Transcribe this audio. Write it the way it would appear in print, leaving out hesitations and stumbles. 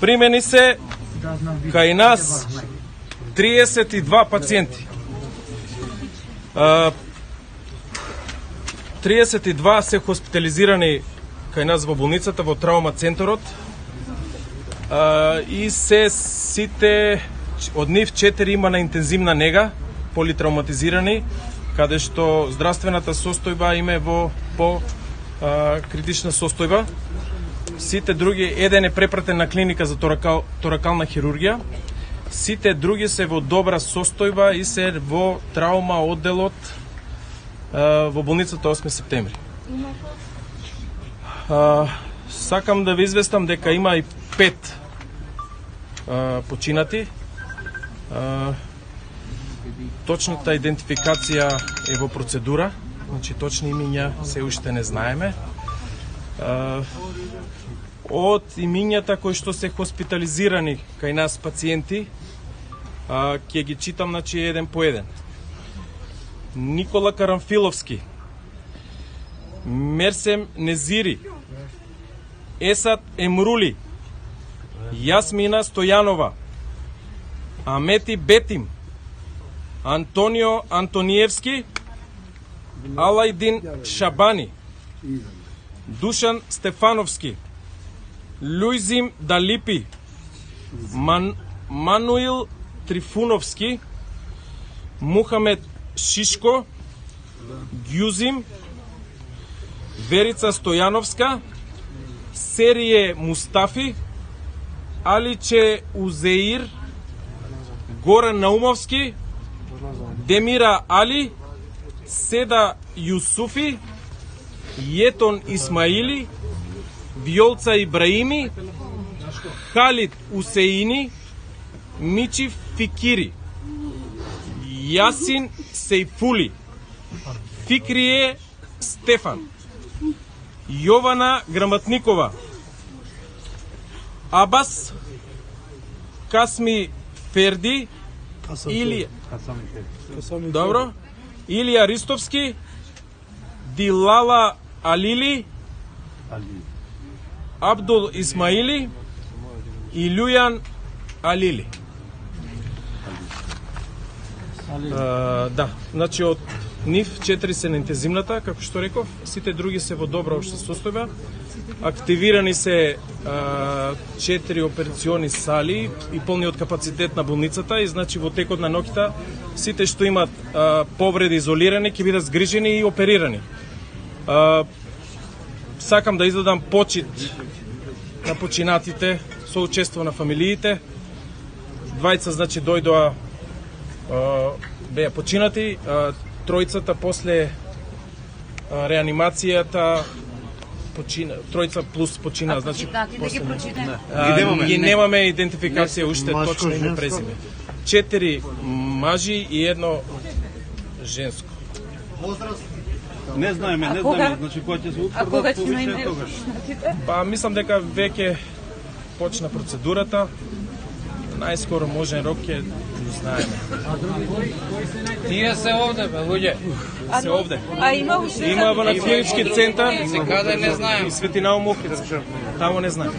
Примени се кај нас 32 пациенти. 32 се хоспитализирани кај нас во болницата, во травма центарот. И се сите, од нив 4 има на интензивна нега, политравматизирани, каде што здравствената состојба им е во критична состојба. Сите други, еден е препратен на клиника за торакална хирургија. Сите други се во добра состојба и се во траума одделот во болницата 8 септември. Сакам да ви известам дека има и 5 починати. Точната идентификација е во процедура, значи точни имиња се уште не знаеме. Од имињата кои што се хоспитализирани кај нас пациенти, ќе ги читам, значи, еден по еден. Никола Карамфиловски, Мерсем Незири, Есат Емрули, Јасмина Стојанова, Амети Бетим, Антонио Антониевски, Алајдин Шабани, Душан Стефановски, Луизим Далипи, Мануил Трифуновски, Мухамед Шишко, Гјузим, Верица Стојановска, Серие Мустафи, Аличе Узеир, Горан Наумовски, Демира Али, Седа Јусуфи, Јетон Исмаили, Виолца Ибраими, Халид Усеини, Мичи Фикири, Јасин Сејфули, Фикрие Стефан, Јована Граматникова, Абас Касми Ферди, Илија Ристовски, Дилала Алили, Абдул Исмаили и Лјујан Алили. Да, значи од нив 4 се на интензивната, како што реков, сите други се во добра општа состојба. Активирани се 4 операциони сали и полниот капацитет на болницата и значи во текот на ноќта сите што имат повреди изолирани ќе бидат згрижени и оперирани. Сакам да издадам почит на починатите со учество на фамилиите. Двајца значи дојдоа, беа починати, тројцата после реанимацијата почина, тројца плюс почина, значи после ги немаме идентификација уште точно име презиме. 4 мажи и 1 женско. Не знаеме, значи кога ќе се утврдат. А кога ќе најме починатите? Па мислам дека веќе почна процедурата. Најскоро можен рок ќе знаеме. Тие се овде, бе, луѓе. Се овде. А има уште? Има во на клинички центар. Се каде не знаем. И Свети Наум Охрица. Тамо не знаем.